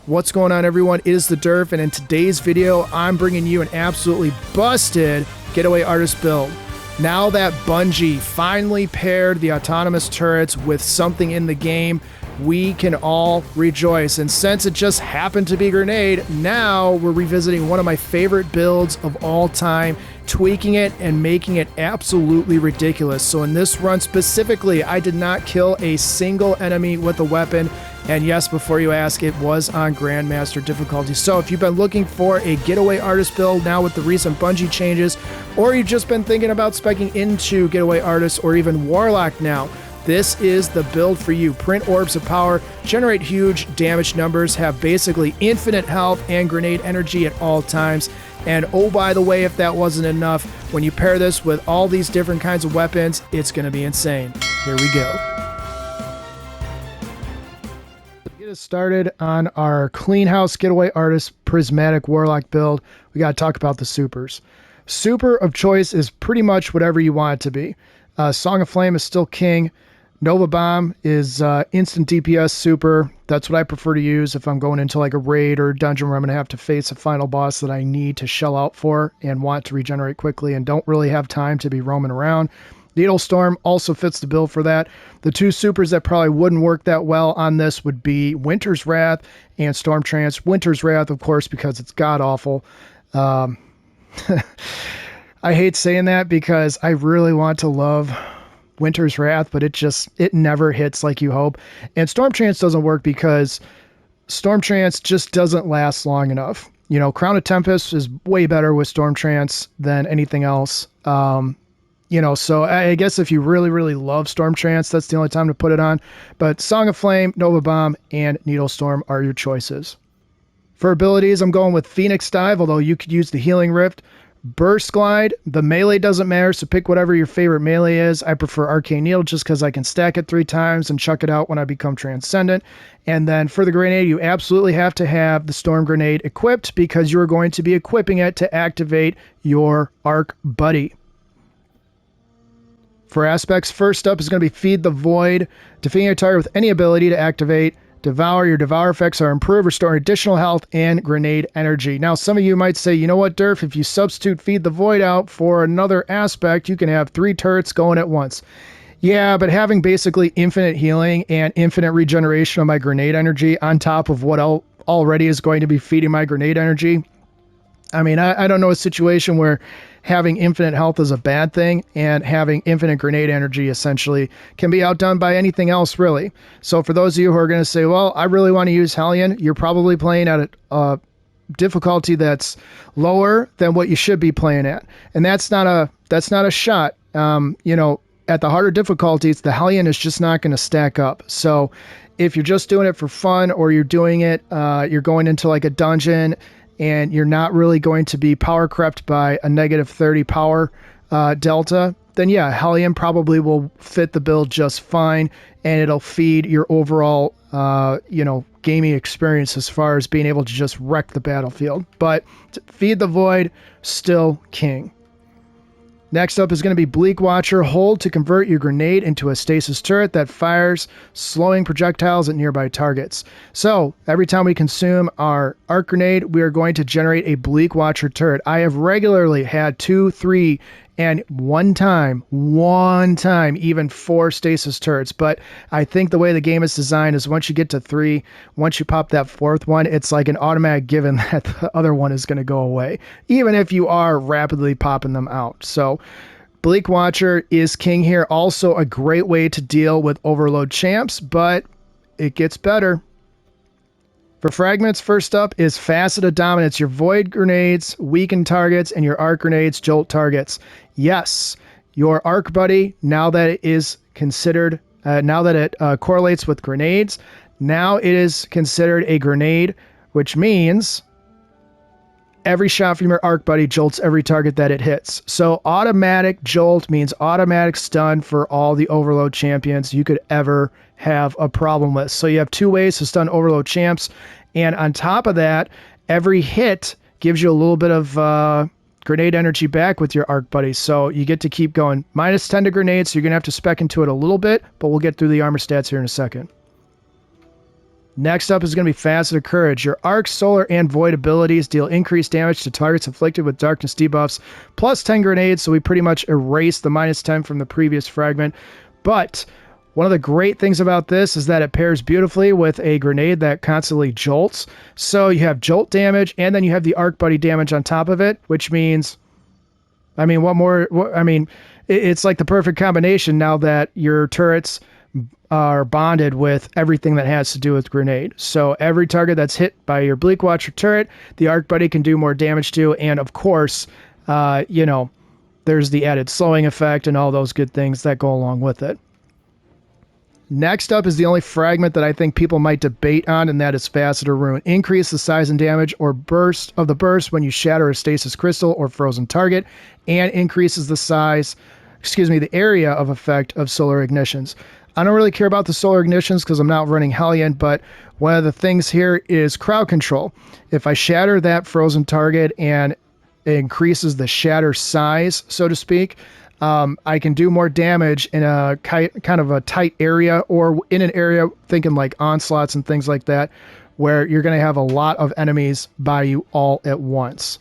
What's going on, everyone? It is the Derf, and in today's video, I'm bringing you an absolutely busted Getaway Artist build. Now that Bungie finally paired the autonomous turrets with something in the game, we can all rejoice. And since it just happened to be Grenade, now we're revisiting one of my favorite builds of all time, tweaking it and making it absolutely ridiculous. So in this run specifically, I did not kill a single enemy with a weapon. And yes, before you ask, it was on Grandmaster difficulty. So if you've been looking for a Getaway Artist build now with the recent Bungie changes, or you've just been thinking about speccing into Getaway Artist or even Warlock now, this is the build for you. Print orbs of power, generate huge damage numbers, have basically infinite health and grenade energy at all times. And oh, by the way, if that wasn't enough, when you pair this with all these different kinds of weapons, it's going to be insane. Here we go. Get us started on our Clean House Getaway Artist Prismatic Warlock build. We got to talk about the supers. Super of choice is pretty much whatever you want it to be. Song of Flame is still king. Nova Bomb is instant DPS super. That's what I prefer to use if I'm going into like a raid or a dungeon where I'm going to have to face a final boss that I need to shell out for and want to regenerate quickly and don't really have time to be roaming around. Needle Storm also fits the bill for that. The two supers that probably wouldn't work that well on this would be Winter's Wrath and Storm Trance. Winter's Wrath, of course, because it's god-awful. I hate saying that because I really want to love Winter's Wrath, but it never hits like you hope. And Storm Trance doesn't work because Storm Trance just doesn't last long enough. You know, Crown of Tempest is way better with Storm Trance than anything else. You know, so I guess if you really, really love Storm Trance, that's the only time to put it on. But Song of Flame, Nova Bomb, and Needle Storm are your choices. For abilities, I'm going with Phoenix Dive, although you could use the Healing Rift. Burst Glide, the melee doesn't matter, so pick whatever your favorite melee is. I prefer Arcane Needle just because I can stack it 3 times and chuck it out when I become Transcendent. And then for the grenade, you absolutely have to have the Storm Grenade equipped because you're going to be equipping it to activate your Arc Buddy. For aspects, first up is going to be Feed the Void. Defeating a target with any ability to activate Devour. Your Devour effects are improved, restoring additional health and grenade energy. Now, some of you might say, you know what, Derf, if you substitute Feed the Void out for another aspect, you can have 3 turrets going at once. Yeah, but having basically infinite healing and infinite regeneration of my grenade energy on top of what already is going to be feeding my grenade energy, I mean, I don't know a situation where having infinite health is a bad thing and having infinite grenade energy essentially can be outdone by anything else, really. So for those of you who are going to say, well, I really want to use Hellion, you're probably playing at a difficulty that's lower than what you should be playing at. And that's not a shot. You know, at the harder difficulties, the Hellion is just not going to stack up. So if you're just doing it for fun or you're doing it, you're going into like a dungeon and you're not really going to be power crept by a negative 30 power delta, then yeah, Hellion probably will fit the build just fine, and it'll feed your overall, you know, gaming experience as far as being able to just wreck the battlefield. But Feed the Void, still king. Next up is going to be Bleak Watcher. Hold to convert your grenade into a stasis turret that fires, slowing projectiles at nearby targets. So every time we consume our arc grenade, we are going to generate a Bleak Watcher turret. I have regularly had 2, 3, and one time, even 4 stasis turrets. But I think the way the game is designed is once you get to 3, once you pop that 4th one, it's like an automatic given that the other one is going to go away, even if you are rapidly popping them out. So Bleak Watcher is king here. Also a great way to deal with overload champs, but it gets better. For fragments, first up is Facet of Dominance. Your void grenades weaken targets and your arc grenades jolt targets. Yes, your arc buddy, now that it is considered, now that it correlates with grenades, now it is considered a grenade, which means every shot from your arc buddy jolts every target that it hits. So automatic jolt means automatic stun for all the overload champions you could ever have a problem with. So you have 2 ways to stun overload champs, and on top of that, every hit gives you a little bit of grenade energy back with your arc buddy. So you get to keep going. -10 to grenades, so you're gonna have to spec into it a little bit, but we'll get through the armor stats here in a second. Next up is going to be Faceted Courage. Your Arc, Solar, and Void abilities deal increased damage to targets afflicted with darkness debuffs, plus 10 grenades, so we pretty much erased the minus 10 from the previous fragment. But one of the great things about this is that it pairs beautifully with a grenade that constantly jolts. So you have jolt damage, and then you have the Arc Buddy damage on top of it, which means, I mean, it's like the perfect combination now that your turrets are bonded with everything that has to do with grenade. So every target that's hit by your Bleak Watcher turret, the Arc Buddy can do more damage to, and of course, there's the added slowing effect and all those good things that go along with it. Next up is the only fragment that I think people might debate on, and that is Faceted Ruin. Increase the size and damage or burst of the burst when you shatter a stasis crystal or frozen target, and increases the area of effect of solar ignitions. I don't really care about the solar ignitions because I'm not running Hellion, but one of the things here is crowd control. If I shatter that frozen target and it increases the shatter size, so to speak, I can do more damage in a kind of a tight area, or in an area, thinking like onslaughts and things like that, where you're going to have a lot of enemies by you all at once.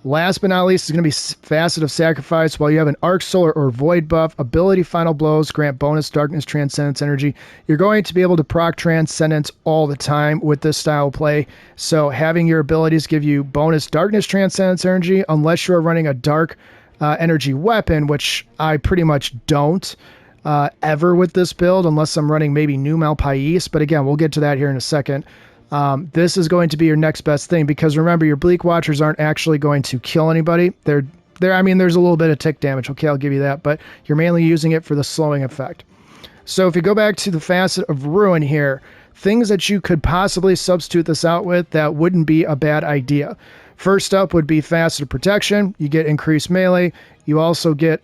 Last but not least is going to be Facet of Sacrifice. While you have an Arc, Solar, or Void buff, ability Final Blows grant bonus Darkness Transcendence energy. You're going to be able to proc Transcendence all the time with this style of play. So having your abilities give you bonus Darkness Transcendence energy, unless you're running a Dark energy weapon, which I pretty much don't ever with this build, unless I'm running maybe New Malpais. But again, we'll get to that here in a second. This is going to be your next best thing, because remember, your Bleak Watchers aren't actually going to kill anybody. There's a little bit of tick damage. Okay, I'll give you that, but you're mainly using it for the slowing effect. So if you go back to the Facet of Ruin here, things that you could possibly substitute this out with that wouldn't be a bad idea. First up would be Facet of Protection. You get increased melee. You also get,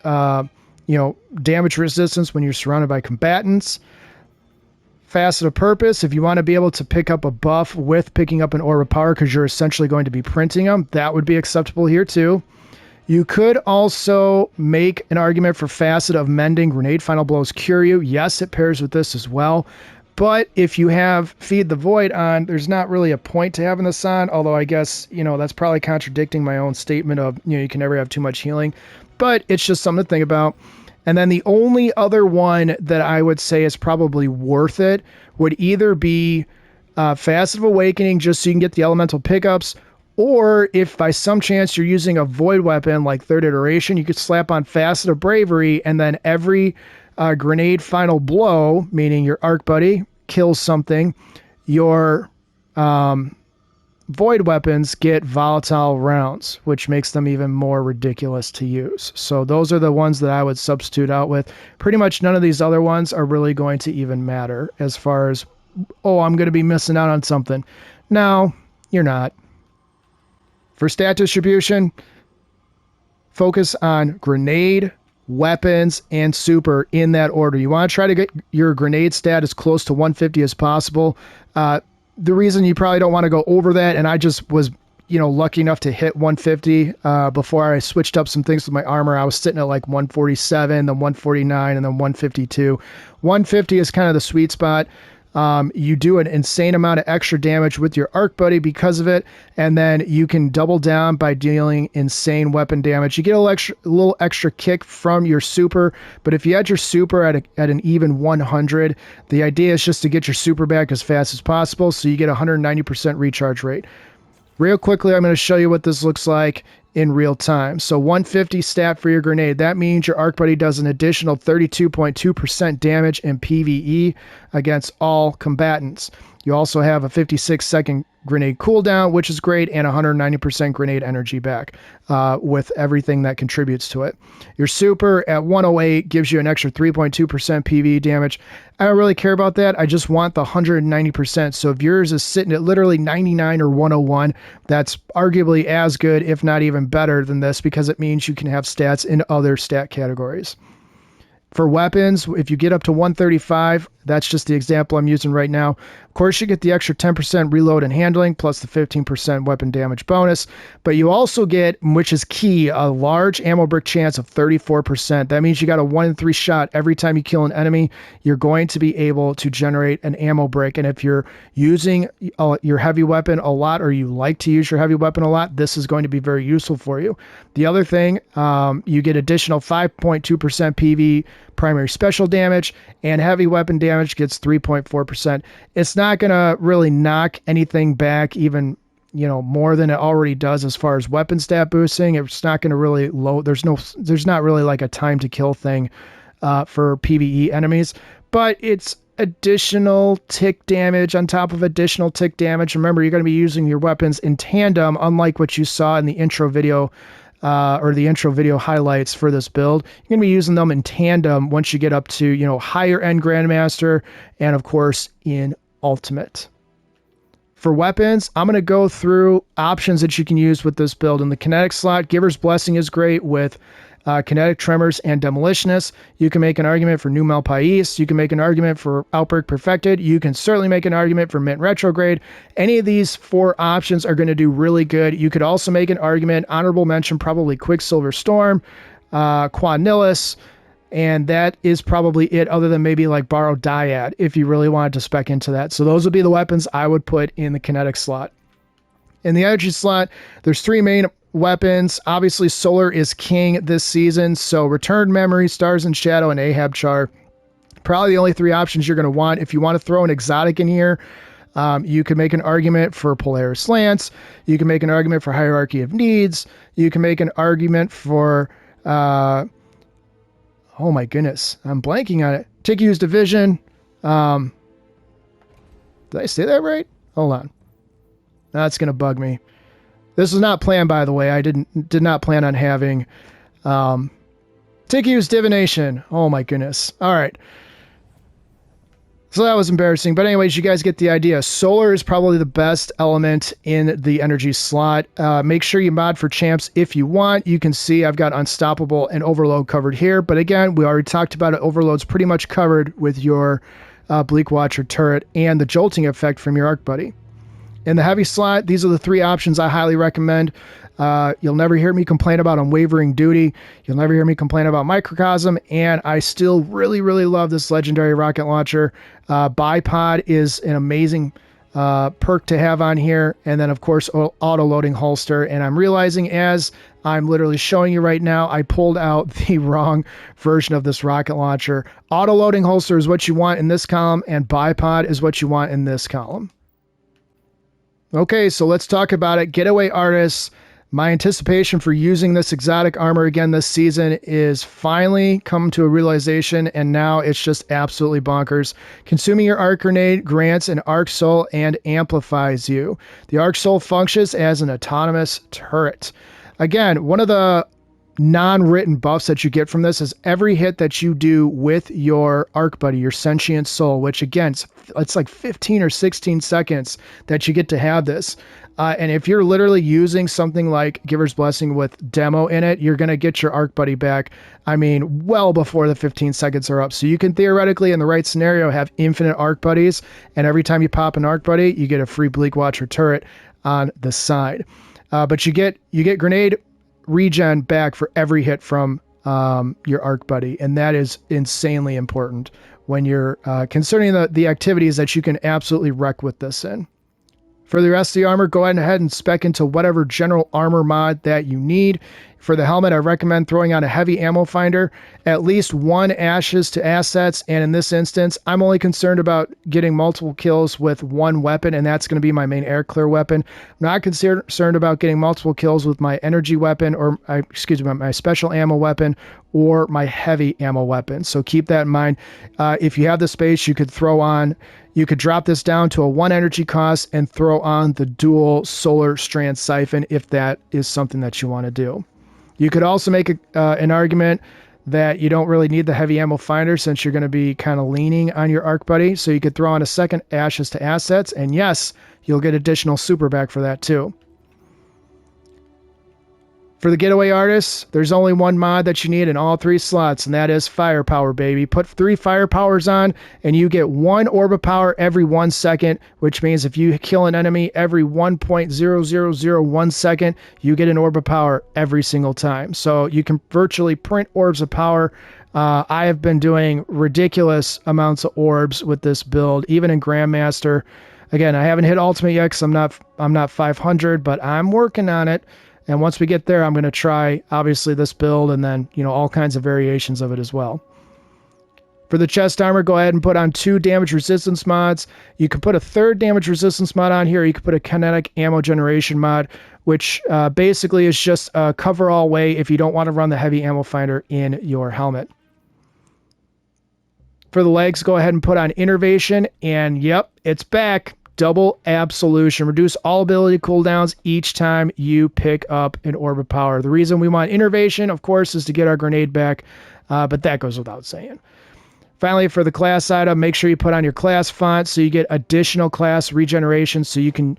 damage resistance when you're surrounded by combatants. Facet of Purpose, if you want to be able to pick up a buff with picking up an Orb of Power, because you're essentially going to be printing them, that would be acceptable here too. You could also make an argument for Facet of Mending. Grenade Final Blows cure you. Yes, it pairs with this as well. But if you have Feed the Void on, there's not really a point to having this on, although I guess, that's probably contradicting my own statement of, you can never have too much healing. But it's just something to think about. And then the only other one that I would say is probably worth it would either be Facet of Awakening, just so you can get the elemental pickups, or if by some chance you're using a Void weapon like Third Iteration, you could slap on Facet of Bravery, and then every grenade Final Blow, meaning your Arc Buddy kills something, your Void weapons get volatile rounds, which makes them even more ridiculous to use. So those are the ones that I would substitute out with. Pretty much none of these other ones are really going to even matter as far as, I'm going to be missing out on something. No, you're not. For stat distribution, focus on grenade, weapons, and super in that order. You want to try to get your grenade stat as close to 150 as possible. The reason you probably don't want to go over that, and I just was, lucky enough to hit 150 before I switched up some things with my armor. I was sitting at like 147, then 149, and then 152. 150 is kind of the sweet spot. You do an insane amount of extra damage with your Arc Buddy because of it, and then you can double down by dealing insane weapon damage. You get a little extra kick from your super, but if you had your super at an even 100, the idea is just to get your super back as fast as possible, so you get 190% recharge rate. Real quickly, I'm going to show you what this looks like in real time. So 150 stat for your grenade. That means your Arc Buddy does an additional 32.2% damage in PvE against all combatants. You also have a 56-second grenade cooldown, which is great, and 190% grenade energy back with everything that contributes to it. Your super at 108 gives you an extra 3.2% PvE damage. I don't really care about that. I just want the 190%. So if yours is sitting at literally 99 or 101, that's arguably as good, if not even better than this, because it means you can have stats in other stat categories. For weapons, if you get up to 135, that's just the example I'm using right now. Of course, you get the extra 10% reload and handling, plus the 15% weapon damage bonus, but you also get, which is key, a large ammo brick chance of 34%. That means you got a 1 in 3 shot every time you kill an enemy, you're going to be able to generate an ammo brick. And if you're using your heavy weapon a lot, or you like to use your heavy weapon a lot, this is going to be very useful for you. The other thing, you get additional 5.2% PV primary special damage, and heavy weapon damage gets 3.4%. It's not going to really knock anything back even, more than it already does as far as weapon stat boosting. It's not going to really load. There's not really like a time to kill thing for PvE enemies, but it's additional tick damage on top of additional tick damage. Remember, you're going to be using your weapons in tandem, unlike what you saw in the intro video or the intro video highlights for this build. You're going to be using them in tandem once you get up to, higher end Grandmaster and, of course, in Ultimate. For weapons, I'm going to go through options that you can use with this build. In the kinetic slot, Giver's Blessing is great with Kinetic Tremors and Demolitionist. You can make an argument for New Malpais. You can make an argument for Outbreak Perfected. You can certainly make an argument for Mint Retrograde. Any of these 4 options are going to do really good. You could also make an argument, honorable mention, probably Quicksilver Storm, Quad Nihilus, and that is probably it, other than maybe like Borrowed Dyad, if you really wanted to spec into that. So those would be the weapons I would put in the kinetic slot. In the energy slot, there's 3 main weapons. Obviously, Solar is king this season, so Returned Memory, Stars and Shadow, and Ahab Char. Probably the only 3 options you're going to want. If you want to throw an exotic in here, you can make an argument for Polaris Lance. You can make an argument for Hierarchy of Needs. You can make an argument for, oh my goodness, I'm blanking on it. Tikyu's Division. Did I say that right? Hold on. That's going to bug me. This was not planned, by the way. I did not plan on having Tikyu's Divination. Oh my goodness. All right. So that was embarrassing. But anyways, you guys get the idea. Solar is probably the best element in the energy slot. Make sure you mod for champs if you want. You can see I've got Unstoppable and Overload covered here. But again, we already talked about it. Overload's pretty much covered with your Bleak Watcher turret and the jolting effect from your Arc Buddy. In the heavy slot, these are the 3 options I highly recommend. You'll never hear me complain about Unwavering Duty. You'll never hear me complain about Microcosm. And I still really, really love this legendary rocket launcher. Bipod is an amazing perk to have on here. And then, of course, auto-loading holster. And I'm realizing as I'm literally showing you right now, I pulled out the wrong version of this rocket launcher. Auto-loading holster is what you want in this column, and Bipod is what you want in this column. Okay, so let's talk about it. Getaway Artist. My anticipation for using this exotic armor again this season is finally come to a realization, and now it's just absolutely bonkers. Consuming your Arc Grenade grants an Arc Soul and amplifies you. The Arc Soul functions as an autonomous turret. Again, one of the non-written buffs that you get from this is every hit that you do with your Arc Buddy, your Sentient Soul, which again, it's like 15 or 16 seconds that you get to have this. And if you're literally using something like Giver's Blessing with Demo in it, you're going to get your Arc Buddy back, I mean, well before the 15 seconds are up. So you can theoretically, in the right scenario, have infinite Arc Buddies, and every time you pop an Arc Buddy, you get a free Bleak Watcher turret on the side. But you get Grenade regen back for every hit from your Arc Buddy, and that is insanely important when you're considering the activities that you can absolutely wreck with this in. For the rest of the armor, go ahead and spec into whatever general armor mod that you need. For the helmet, I recommend throwing on a heavy ammo finder, at least 1 ashes to assets, and in this instance, I'm only concerned about getting multiple kills with 1 weapon, and that's going to be my main air clear weapon. I'm not concerned about getting multiple kills with my energy weapon, or my special ammo weapon, or my heavy ammo weapon. So keep that in mind. If you have the space, you could drop this down to a 1 energy cost and throw on the dual Solar Strand Siphon if that is something that you want to do. You could also make an argument that you don't really need the heavy ammo finder since you're going to be kind of leaning on your Arc Buddy. So you could throw on a second Ashes to Assets, and yes, you'll get additional super back for that too. For the Getaway Artist, there's only one mod that you need in all 3 slots, and that is Firepower, baby. Put 3 Firepowers on, and you get 1 Orb of Power every 1 second, which means if you kill an enemy every 1.0001 second, you get an Orb of Power every single time. So you can virtually print Orbs of Power. I have been doing ridiculous amounts of orbs with this build, even in Grandmaster. Again, I haven't hit Ultimate yet because I'm not 500, but I'm working on it. And once we get there, I'm going to try, obviously, this build and then, all kinds of variations of it as well. For the chest armor, go ahead and put on 2 damage resistance mods. You can put a 3rd damage resistance mod on here. You can put a kinetic ammo generation mod, which basically is just a cover-all way if you don't want to run the heavy ammo finder in your helmet. For the legs, go ahead and put on Innervation. And, yep, it's back. Double Absolution. Reduce all ability cooldowns each time you pick up an Orb of Power. The reason we want Innervation, of course, is to get our grenade back, but that goes without saying. Finally, for the class item, make sure you put on your class font so you get additional class regeneration so you can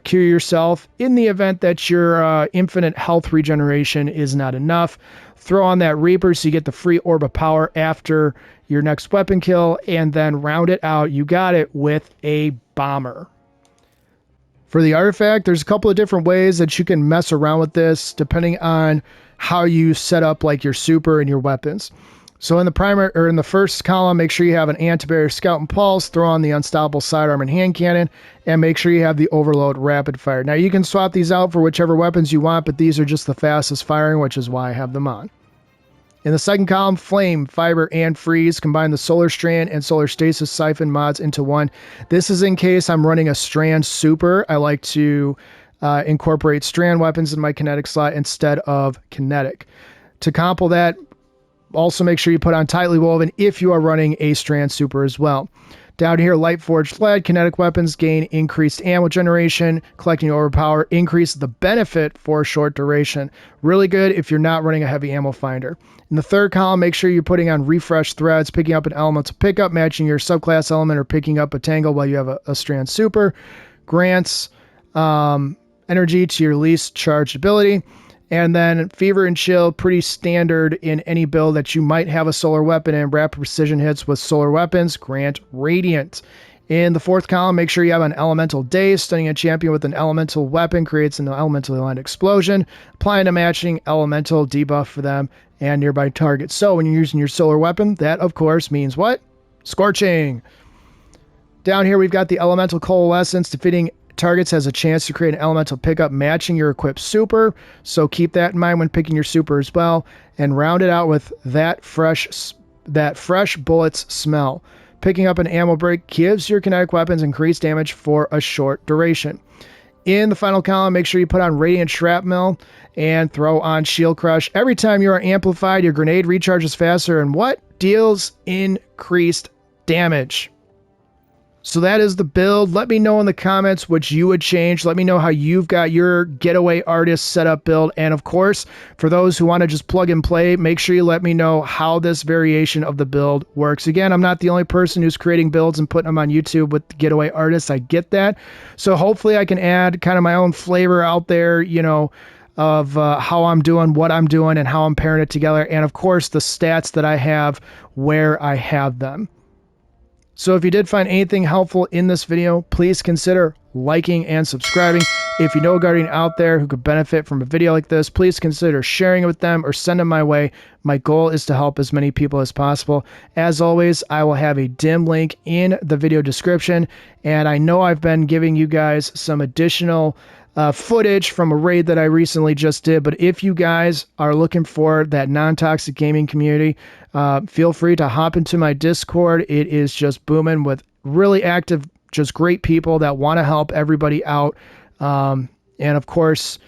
cure yourself in the event that your infinite health regeneration is not enough. Throw on that Reaper so you get the free Orb of Power after your next weapon kill, and then round it out. You got it with a Bomber. For the artifact, there's a couple of different ways that you can mess around with this depending on how you set up like your super and your weapons. So in the primary or in the first column, make sure you have an anti-barrier scout and pulse, throw on the unstoppable sidearm and hand cannon, and make sure you have the overload rapid fire. Now you can swap these out for whichever weapons you want, but these are just the fastest firing, which is why I have them on. In the second column, Flame, Fiber, and Freeze. Combine the Solar Strand and Solar Stasis Siphon mods into one. This is in case I'm running a Strand Super. I like to incorporate Strand weapons in my kinetic slot instead of kinetic. To compo that, also make sure you put on Tightly Woven if you are running a Strand Super as well. Down here, Light Forged Lead, kinetic weapons gain increased ammo generation, collecting overpower, increase the benefit for a short duration. Really good if you're not running a heavy ammo finder. In the third column, make sure you're putting on Refresh Threads, picking up an elemental pickup, matching your subclass element, or picking up a Tangle while you have a Strand Super. Grants energy to your least charged ability. And then Fever and Chill, pretty standard in any build that you might have a solar weapon and rapid precision hits with solar weapons, grant Radiant. In the fourth column, make sure you have an Elemental Daze. Stunning a champion with an elemental weapon creates an elementally aligned explosion. Applying a matching elemental debuff for them and nearby targets. So when you're using your solar weapon, that of course means what? Scorching. Down here, we've got the Elemental Coalescence. Defeating targets has a chance to create an elemental pickup matching your equipped super, so keep that in mind when picking your super as well, and round it out with that fresh bullets smell. Picking up an ammo break gives your kinetic weapons increased damage for a short duration. In the final column, make sure you put on Radiant Shrapnel and throw on Shield Crush. Every time you are amplified, your grenade recharges faster and what? Deals increased damage. So that is the build. Let me know in the comments what you would change. Let me know how you've got your Getaway Artist setup build. And of course, for those who want to just plug and play, make sure you let me know how this variation of the build works. Again, I'm not the only person who's creating builds and putting them on YouTube with the Getaway Artist. I get that. So hopefully I can add kind of my own flavor out there, of how I'm doing, what I'm doing, and how I'm pairing it together. And of course, the stats that I have where I have them. So if you did find anything helpful in this video, please consider liking and subscribing. If you know a guardian out there who could benefit from a video like this, please consider sharing it with them or send them my way. My goal is to help as many people as possible. As always, I will have a dim link in the video description. And I know I've been giving you guys some additional footage from a raid that I recently just did, but if you guys are looking for that non-toxic gaming community, feel free to hop into my Discord. It is just booming with really active, just great people that want to help everybody out. And of course,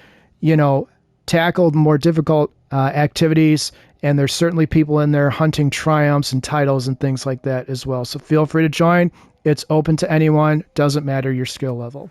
tackle the more difficult activities, and there's certainly people in there hunting triumphs and titles and things like that as well. So feel free to join. It's open to anyone, doesn't matter your skill level.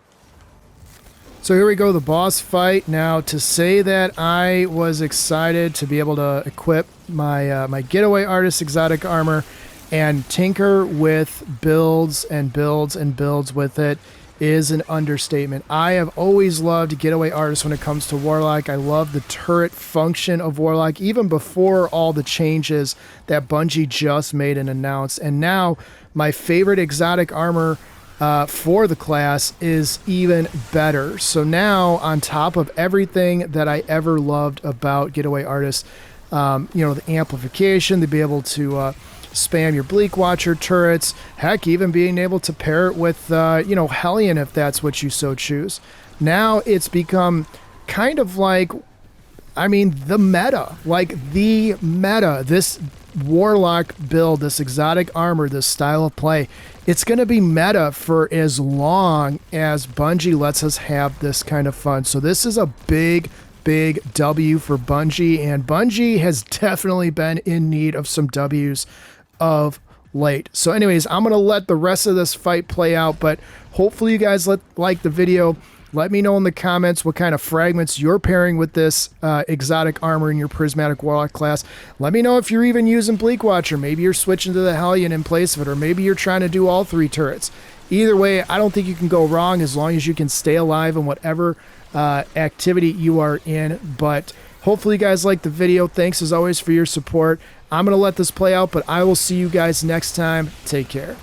So here we go, the boss fight. Now, to say that I was excited to be able to equip my Getaway Artist exotic armor and tinker with builds and builds and builds with it is an understatement. I have always loved Getaway Artist when it comes to Warlock. I love the turret function of Warlock, even before all the changes that Bungie just made and announced. And now my favorite exotic armor for the class is even better. So now, on top of everything that I ever loved about Getaway Artist, the amplification, to be able to spam your Bleak Watcher turrets, heck, even being able to pair it with, Hellion if that's what you so choose. Now it's become kind of like, the meta, this Warlock build, this exotic armor, this style of play, it's going to be meta for as long as Bungie lets us have this kind of fun. So this is a big W for Bungie, and Bungie has definitely been in need of some W's of late. So anyways, I'm going to let the rest of this fight play out, but hopefully you guys like the video. Let me know in the comments what kind of fragments you're pairing with this exotic armor in your Prismatic Warlock class. Let me know if you're even using Bleak Watcher. Maybe you're switching to the Hellion in place of it, or maybe you're trying to do all 3 turrets. Either way, I don't think you can go wrong as long as you can stay alive in whatever activity you are in. But hopefully you guys like the video. Thanks as always for your support. I'm going to let this play out, but I will see you guys next time. Take care.